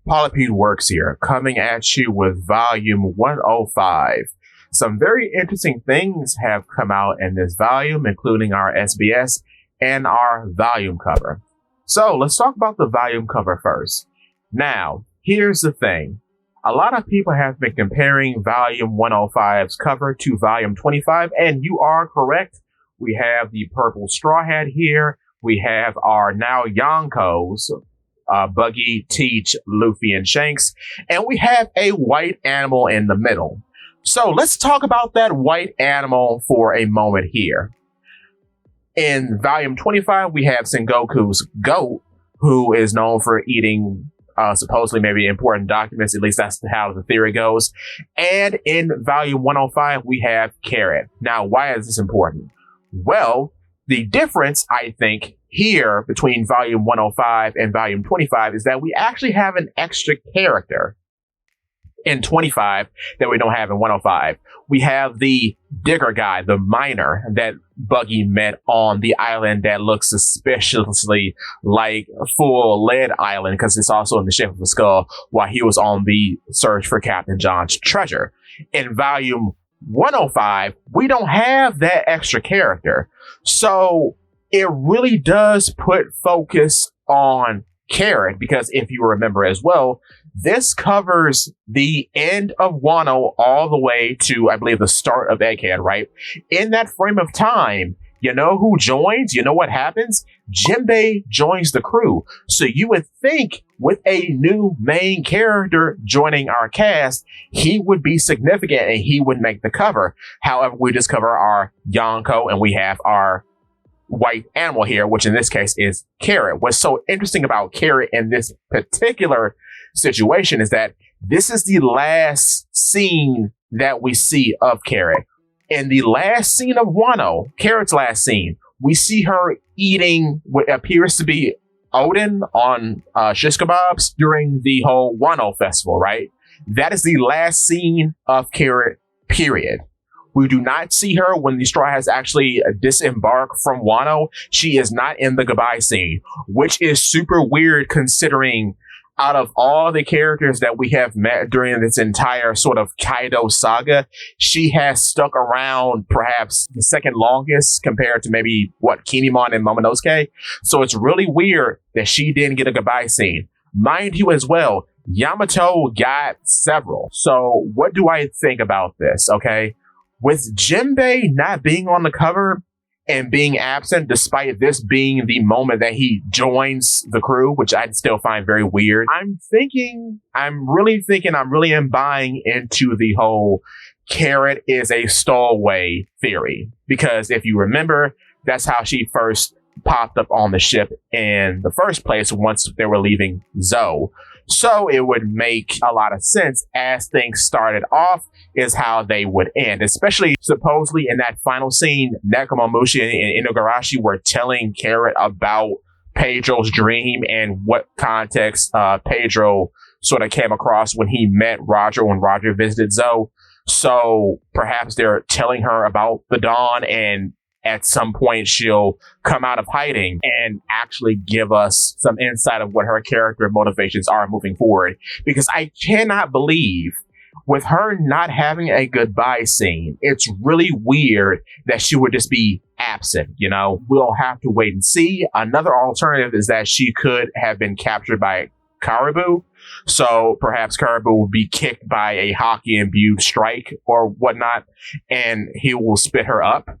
Polipede Works here, coming at you with volume 105. Some very interesting things have come out in this volume, including our SBS and our volume cover. So let's talk about the volume cover first. Now, here's the thing. A lot of people have been comparing volume 105's cover to volume 25, and you are correct. We have the purple straw hat here. We have our now Yonkos, Buggy, Teach, Luffy, and Shanks. And we have a white animal in the middle. So let's talk about that white animal for a moment here. In volume 25, we have Sengoku's goat, who is known for eating supposedly maybe important documents. At least that's how the theory goes. And in volume 105, we have Carrot. Now, why is this important? Well, the difference, I think, here between volume 105 and volume 25 is that we actually have an extra character in 25 that we don't have in 105. We have the digger guy, the miner that Buggy met on the island that looks suspiciously like Full Lead Island because it's also in the shape of a skull while he was on the search for Captain John's treasure. In volume 105, we don't have that extra character. So it really does put focus on Carrot because if you remember as well, this covers the end of Wano all the way to, I believe, the start of Egghead, right? In that frame of time, you know who joins? You know what happens? Jinbei joins the crew. So you would think with a new main character joining our cast, he would be significant and he would make the cover. However, we just cover our Yonko and we have our white animal here, which in this case is Carrot. What's so interesting about Carrot in this particular situation is that this is the last scene that we see of Carrot. In the last scene of Wano, Carrot's last scene, we see her eating what appears to be Odin on shish kebabs during the whole Wano festival, right? That is the last scene of Carrot, period. We do not see her when the Straw Hats actually disembark from Wano. She is not in the goodbye scene, which is super weird considering out of all the characters that we have met during this entire sort of Kaido saga, she has stuck around perhaps the second longest compared to maybe Kinemon and Momonosuke. So it's really weird that she didn't get a goodbye scene. Mind you as well, Yamato got several. So what do I think about this, okay? With Jinbei not being on the cover and being absent, despite this being the moment that he joins the crew, which I still find very weird, I'm really buying into the whole Carrot is a stowaway theory. Because if you remember, that's how she first popped up on the ship in the first place once they were leaving Zou. So it would make a lot of sense as things started off is how they would end, especially supposedly in that final scene, Nekomamushi and Inugarashi were telling Carrot about Pedro's dream and what context Pedro sort of came across when he met Roger when Roger visited Zou. So perhaps they're telling her about the Dawn and at some point she'll come out of hiding and actually give us some insight of what her character motivations are moving forward. Because I cannot believe with her not having a goodbye scene, it's really weird that she would just be absent, you know? We'll have to wait and see. Another alternative is that she could have been captured by Caribou. So perhaps Caribou will be kicked by a hockey imbued strike or whatnot, and he will spit her up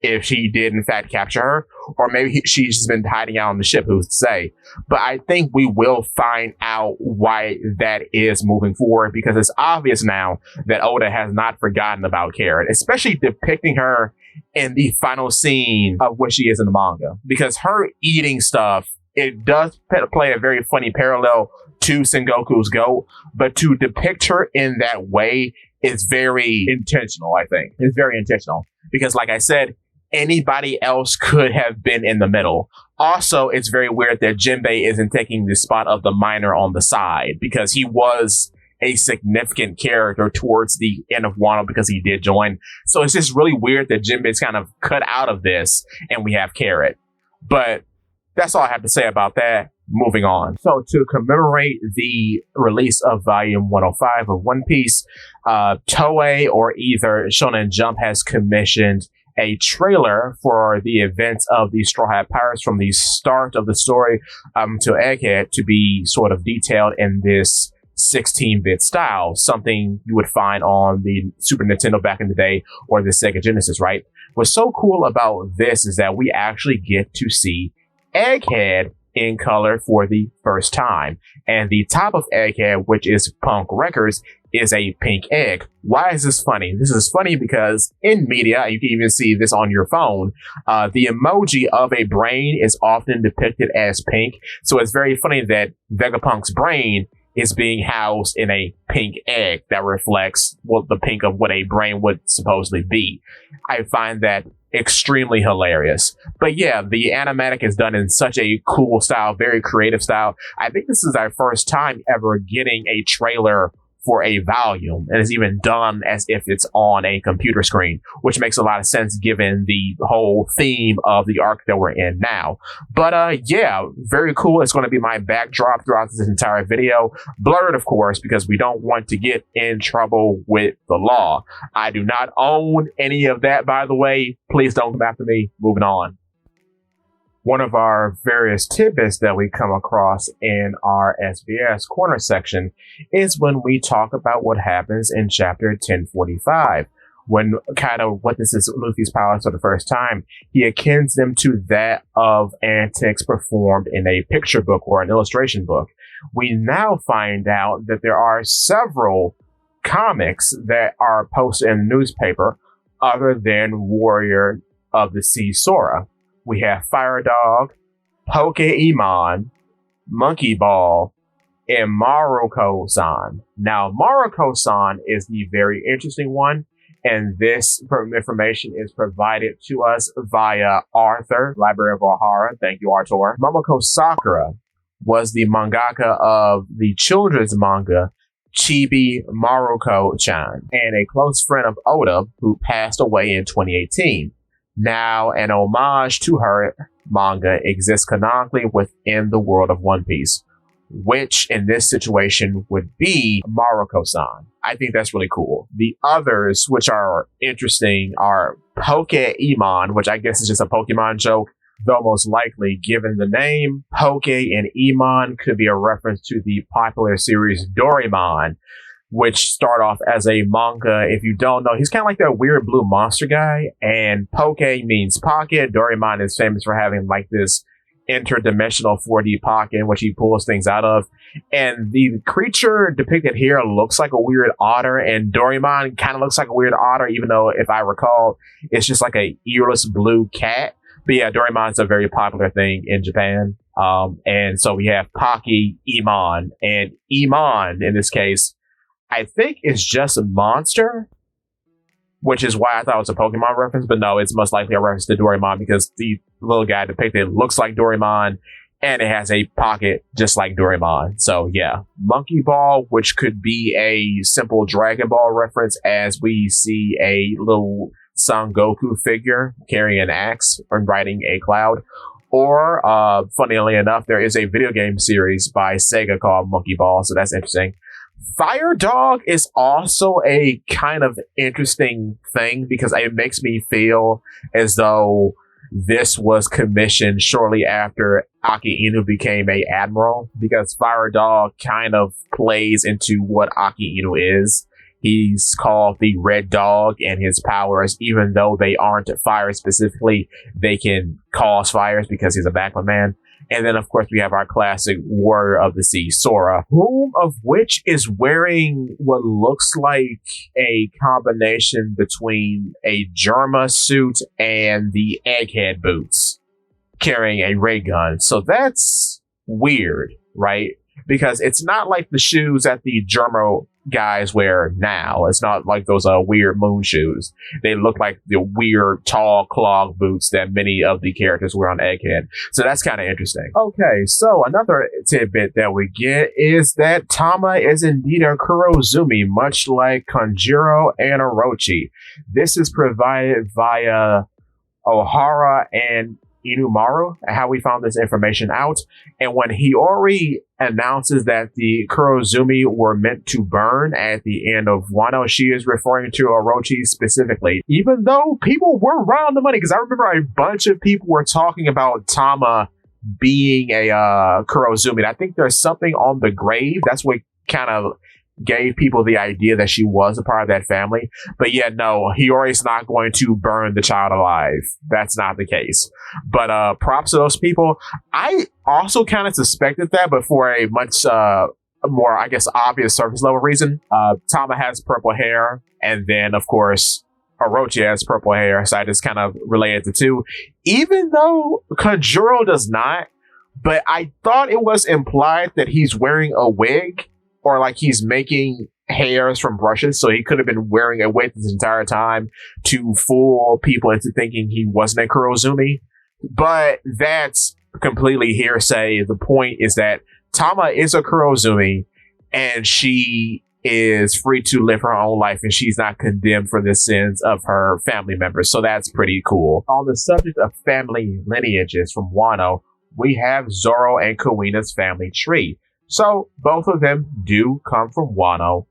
if she did in fact capture her, or maybe she's just been hiding out on the ship, who's to say. But I think we will find out why that is moving forward, because it's obvious now that Oda has not forgotten about Carrot, especially depicting her in the final scene of what she is in the manga. Because her eating stuff, it does play a very funny parallel to Sengoku's goat, but to depict her in that way is very intentional, I think. It's very intentional. Because like I said, anybody else could have been in the middle. Also, it's very weird that Jinbei isn't taking the spot of the miner on the side, because he was a significant character towards the end of Wano because he did join. So it's just really weird that Jinbei's kind of cut out of this and we have Carrot. But That's all I have to say about that. Moving on. So to commemorate the release of Volume 105 of One Piece, Toei or either Shonen Jump has commissioned a trailer for the events of the Straw Hat Pirates from the start of the story to Egghead to be sort of detailed in this 16-bit style, something you would find on the Super Nintendo back in the day or the Sega Genesis, right? What's so cool about this is that we actually get to see Egghead in color for the first time. And the top of Egghead, which is Punk Records, is a pink egg. Why is this funny? This is funny because in media, you can even see this on your phone, the emoji of a brain is often depicted as pink. So it's very funny that Vegapunk's brain is being housed in a pink egg that reflects the pink of what a brain would supposedly be. I find that extremely hilarious. But yeah, the animatic is done in such a cool style, very creative style. I think this is our first time ever getting a trailer for a volume, and it's even done as if it's on a computer screen, which makes a lot of sense given the whole theme of the arc that we're in now. But yeah, very cool. It's going to be my backdrop throughout this entire video. Blurred, of course, because we don't want to get in trouble with the law. I do not own any of that, by the way. Please don't come after me. Moving on. One of our various tidbits that we come across in our SBS corner section is when we talk about what happens in chapter 1045. When Kaido witnesses Luffy's powers for the first time, he akins them to that of antics performed in a picture book or an illustration book. We now find out that there are several comics that are posted in the newspaper other than Warrior of the Sea Sora. We have Fire Dog, Pokemon, Monkey Ball, and Maruko-san. Now, Maruko-san is the very interesting one, and this information is provided to us via Arthur, Library of Ohara. Thank you, Arthur. Momoko Sakura was the mangaka of the children's manga Chibi Maruko-chan, and a close friend of Oda who passed away in 2018. Now, an homage to her manga exists canonically within the world of One Piece, which in this situation would be Maruko-san. I think that's really cool. The others, which are interesting, are Pokemon, which I guess is just a Pokemon joke, though most likely, given the name, Poke and Emon could be a reference to the popular series Doraemon, which start off as a manga. If you don't know, he's kind of like that weird blue monster guy, and Poke means pocket. Doraemon is famous for having like this interdimensional 4D pocket in which he pulls things out of. And the creature depicted here looks like a weird otter, and Doraemon kind of looks like a weird otter, even though, if I recall, it's just like a earless blue cat. But yeah, Doraemon's a very popular thing in Japan. And so we have Pocky, Emon, and Emon in this case, I think it's just a monster, which is why I thought it was a Pokemon reference, but no, it's most likely a reference to Doraemon because the little guy depicted looks like Doraemon and it has a pocket just like Doraemon. So yeah, Monkey Ball, which could be a simple Dragon Ball reference as we see a little Son Goku figure carrying an axe and riding a cloud. Or, funnily enough, there is a video game series by Sega called Monkey Ball, so that's interesting. Fire Dog is also a kind of interesting thing because it makes me feel as though this was commissioned shortly after Aki Inu became a admiral, because Fire Dog kind of plays into what Aki Inu is. He's called the Red Dog, and his powers, even though they aren't fire specifically, they can cause fires because he's a backward man. And then, of course, we have our classic Warrior of the Sea, Sora, whom of which is wearing what looks like a combination between a Germa suit and the Egghead boots, carrying a ray gun. So that's weird, right? Because it's not like the shoes that the Germa guys wear now. It's not like those weird moon shoes. They look like the weird tall clog boots that many of the characters wear on Egghead. So that's kind of interesting. Okay, so another tidbit that we get is that Tama is indeed a Kuro Zooming, much like Kanjiro and Orochi. This is provided via Ohara and Inumaru, and how we found this information out. And when Hiyori announces that the Kuro Zooming were meant to burn at the end of Wano, she is referring to Orochi specifically, even though people were right on the money, because I remember a bunch of people were talking about Tama being a Kuro Zooming. I think there's something on the grave. That's what kind of gave people the idea that she was a part of that family. But yeah, no, Hiyori's not going to burn the child alive. That's not the case. But props to those people. I also kind of suspected that, but for a much more, I guess, obvious surface level reason. Tama has purple hair, and then, of course, Orochi has purple hair, so I just kind of related the two. Even though Kanjuro does not, but I thought it was implied that he's wearing a wig, or like he's making hairs from brushes, so he could have been wearing a wig this entire time to fool people into thinking he wasn't a Kuro Zooming. But that's completely hearsay. The point is that Tama is a Kuro Zooming, and she is free to live her own life, and she's not condemned for the sins of her family members. So that's pretty cool. On the subject of family lineages from Wano, we have Zoro and Kuina's family tree. So both of them do come from Wano,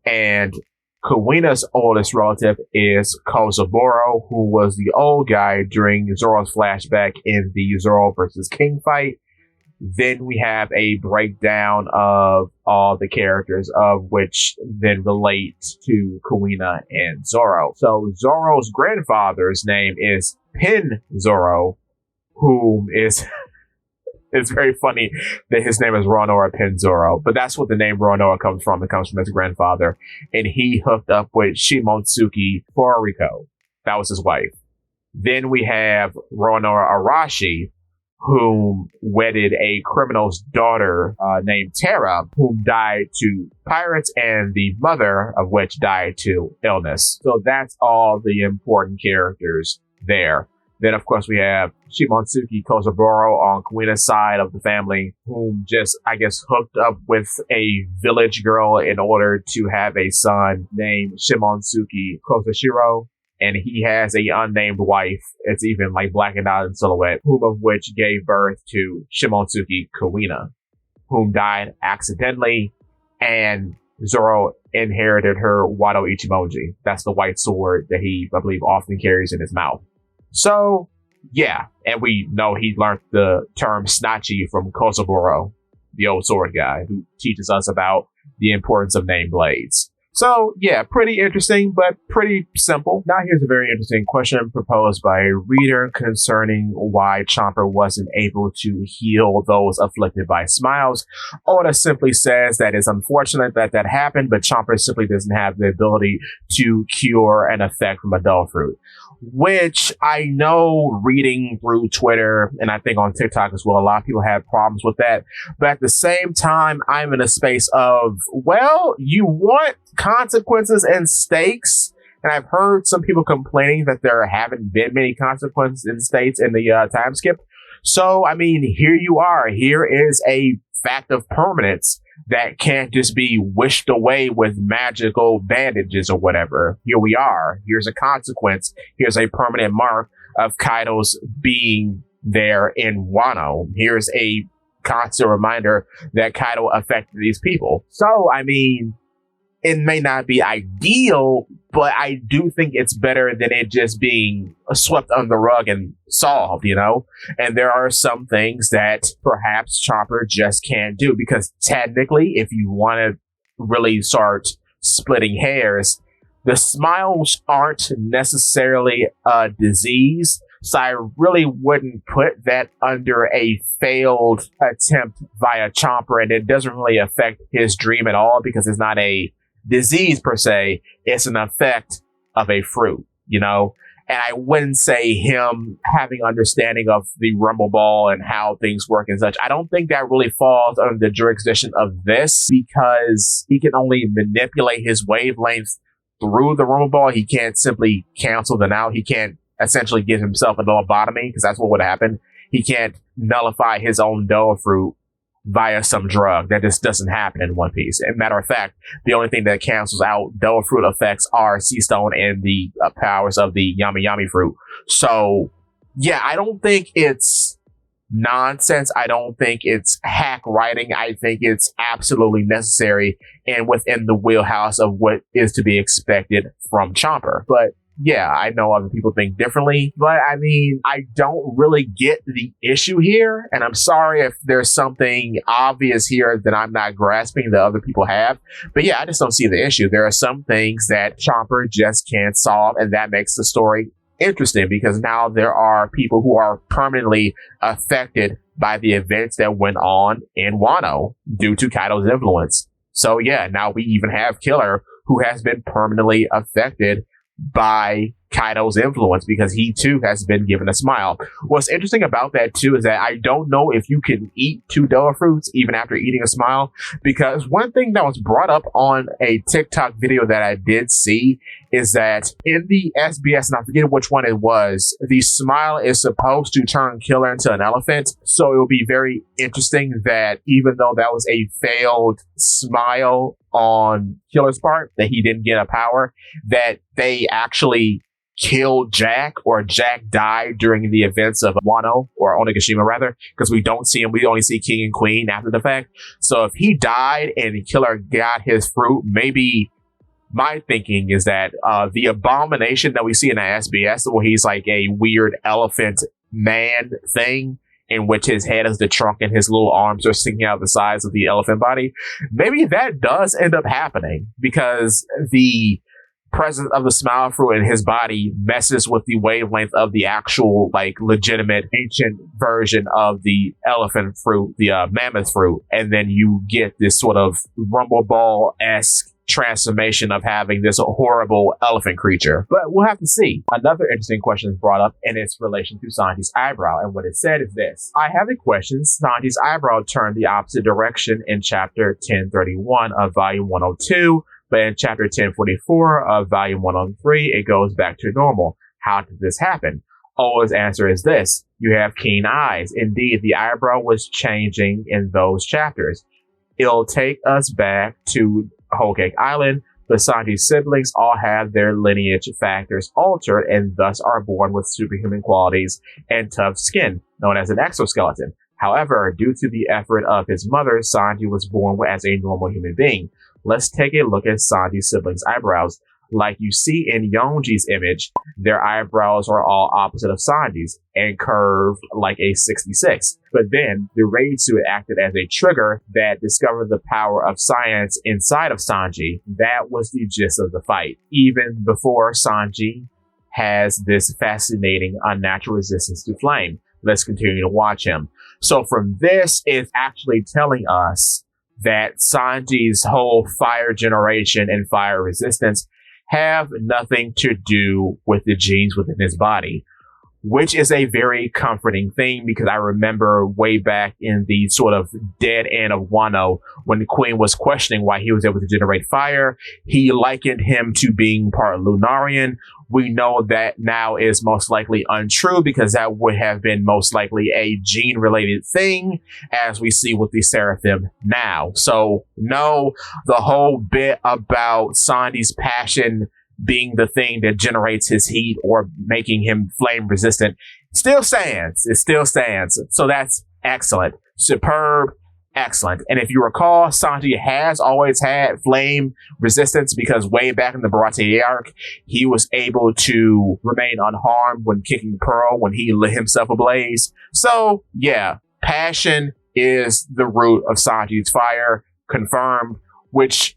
and Kuina's oldest relative is Kozaburo, who was the old guy during Zoro's flashback in the Zoro versus King fight. Then we have a breakdown of all the characters, of which then relate to Kuina and Zoro. So Zoro's grandfather's name is Pin Zoro, whom is... It's very funny that his name is Ranoa Penzoro, but that's what the name Ranoa comes from. It comes from his grandfather, and he hooked up with Shimotsuki Foriko. That was his wife. Then we have Ranoa Arashi, whom wedded a criminal's daughter named Tara, whom died to pirates, and the mother of which died to illness. So that's all the important characters there. Then, of course, we have Shimotsuki Kozaburo on Kuina's side of the family, whom just, I guess, hooked up with a village girl in order to have a son named Shimotsuki Kozashiro. And he has a unnamed wife. It's even like blackened out in silhouette, whom of which gave birth to Shimotsuki Kuina, whom died accidentally, and Zoro inherited her Wado Ichimoji. That's the white sword that he, I believe, often carries in his mouth. So, yeah, and we know he learned the term Snachi from Kozaburo, the old sword guy, who teaches us about the importance of named blades. So, yeah, pretty interesting, but pretty simple. Now here's a very interesting question proposed by a reader concerning why Chomper wasn't able to heal those afflicted by smiles. Oda simply says that it's unfortunate that that happened, but Chomper simply doesn't have the ability to cure an effect from a dull fruit. Which I know, reading through Twitter and I think on TikTok as well, a lot of people have problems with that. But at the same time, I'm in a space of, well, you want consequences and stakes. And I've heard some people complaining that there haven't been many consequences and stakes in the time skip. So, I mean, here you are. Here is a fact of permanence that can't just be wished away with magical bandages or whatever. Here we are. Here's a consequence. Here's a permanent mark of Kaido's being there in Wano. Here's a constant reminder that Kaido affected these people. So, I mean, it may not be ideal, but I do think it's better than it just being swept under the rug and solved, you know? And there are some things that perhaps Chopper just can't do, because technically, if you want to really start splitting hairs, the smiles aren't necessarily a disease. So I really wouldn't put that under a failed attempt via Chomper, and it doesn't really affect his dream at all because it's not a disease per se, it's an effect of a fruit, you know? And I wouldn't say him having understanding of the Rumble Ball and how things work and such. I don't think that really falls under the jurisdiction of this, because he can only manipulate his wavelengths through the Rumble Ball. He can't simply cancel them out. He can't essentially give himself a lobotomy, because that's what would happen. He can't nullify his own Doa fruit via some drug. That just doesn't happen in One Piece. As a matter of fact, the only thing that cancels out Doa fruit effects are Sea Stone and the powers of the Yami Yami fruit. So Yeah, I don't think it's nonsense. I don't think it's hack writing. I think it's absolutely necessary and within the wheelhouse of what is to be expected from Chomper. But yeah, I know other people think differently, but I mean, I don't really get the issue here. And I'm sorry if there's something obvious here that I'm not grasping that other people have. But yeah, I just don't see the issue. There are some things that Chomper just can't solve, and that makes the story interesting because now there are people who are permanently affected by the events that went on in Wano due to Kaido's influence. So yeah, now we even have Killer who has been permanently affected by Kaido's influence because he too has been given a smile. What's interesting about that too is that I don't know if you can eat two Doa fruits even after eating a smile, because one thing that was brought up on a TikTok video that I did see is that in the SBS, and I forget which one it was, the smile is supposed to turn Killer into an elephant. So it will be very interesting that even though that was a failed smile on Killer's part, that he didn't get a power, that they actually killed Jack, or Jack died during the events of Wano, or Onigashima rather, because we don't see him. We only see King and Queen after the fact. So if he died and Killer got his fruit, maybe my thinking is that the abomination that we see in the SBS, where he's like a weird elephant man thing, in which his head is the trunk and his little arms are sticking out the sides of the elephant body, maybe that does end up happening because the presence of the smile fruit in his body messes with the wavelength of the actual, like, legitimate ancient version of the elephant fruit, the mammoth fruit, and then you get this sort of rumble ball-esque transformation of having this horrible elephant creature. But we'll have to see. Another interesting question is brought up in its relation to Sanji's eyebrow, and what it said is this: I have a question. Sanji's eyebrow turned the opposite direction in chapter 1031 of volume 102, but in chapter 1044 of volume 103, it goes back to normal. How did this happen? Oa's answer is this: you have keen eyes. Indeed, the eyebrow was changing in those chapters. It'll take us back to Whole Cake Island. The Sanji siblings all have their lineage factors altered and thus are born with superhuman qualities and tough skin, known as an exoskeleton. However, due to the effort of his mother, Sanji was born as a normal human being. Let's take a look at Sanji's siblings' eyebrows. Like you see in Yonji's image, their eyebrows are all opposite of Sanji's and curved like a 66. But then the raid suit acted as a trigger that discovered the power of science inside of Sanji. That was the gist of the fight. Even before Sanji has this fascinating unnatural resistance to flame. Let's continue to watch him. So from this, it's actually telling us that Sanji's whole fire generation and fire resistance have nothing to do with the genes within his body, which is a very comforting thing, because I remember way back in the sort of dead end of Wano, when the Queen was questioning why he was able to generate fire, he likened him to being part Lunarian. We know that now is most likely untrue, because that would have been most likely a gene-related thing, as we see with the Seraphim now. So, no, the whole bit about Sanji's passion being the thing that generates his heat or making him flame resistant still stands. It still stands. So that's excellent. Superb. Excellent. And if you recall, Sanji has always had flame resistance, because way back in the Baratie arc, he was able to remain unharmed when kicking Pearl, when he lit himself ablaze. So, yeah, passion is the root of Sanji's fire, confirmed, which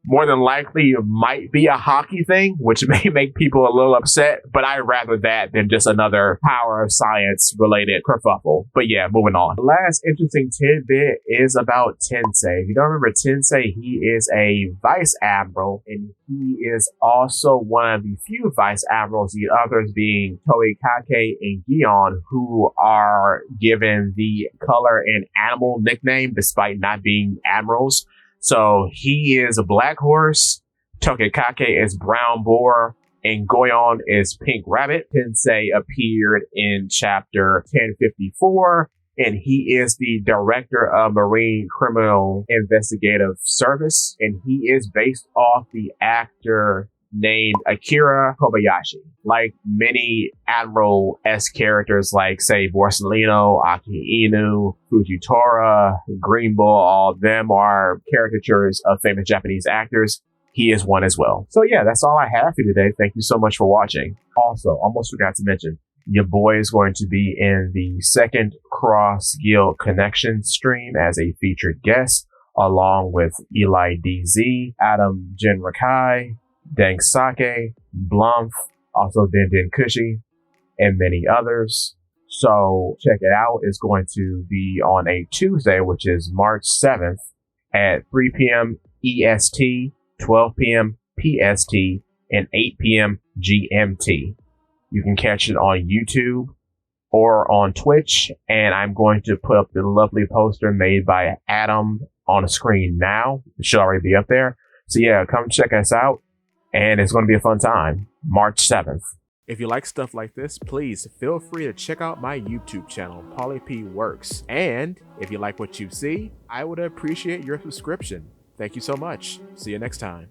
more than likely might be a hockey thing, which may make people a little upset, but I'd rather that than just another power of science related kerfuffle. But yeah, moving on. The last interesting tidbit is about Tensei. If you don't remember Tensei, he is a vice admiral, and he is also one of the few vice admirals, the others being Toikake and Gion, who are given the color and animal nickname despite not being admirals. So he is a black horse, Tokikake is brown boar, and Goyon is pink rabbit. Tensei appeared in chapter 1054, and he is the director of Marine Criminal Investigative Service, and he is based off the actor named Akira Kobayashi. Like many Admiral-esque characters like, say, Borsellino, Aki Inu, Fujitora, Green Bull, all of them are caricatures of famous Japanese actors. He is one as well. So yeah, that's all I have for you today. Thank you so much for watching. Also, almost forgot to mention, your boy is going to be in the second Cross Guild Connection stream as a featured guest, along with Eli DZ, Adam Jinrakai, Dang Sake, Blumph, also Den Den Kushi, and many others. So check it out. It's going to be on a Tuesday, which is March 7th at 3 p.m. EST, 12 p.m. PST, and 8 p.m. GMT. You can catch it on YouTube or on Twitch, and I'm going to put up the lovely poster made by Adam on the screen now. It should already be up there. So yeah, come check us out, and it's going to be a fun time. March 7th. If you like stuff like this, please feel free to check out my YouTube channel, Polipede Works. And if you like what you see, I would appreciate your subscription. Thank you so much. See you next time.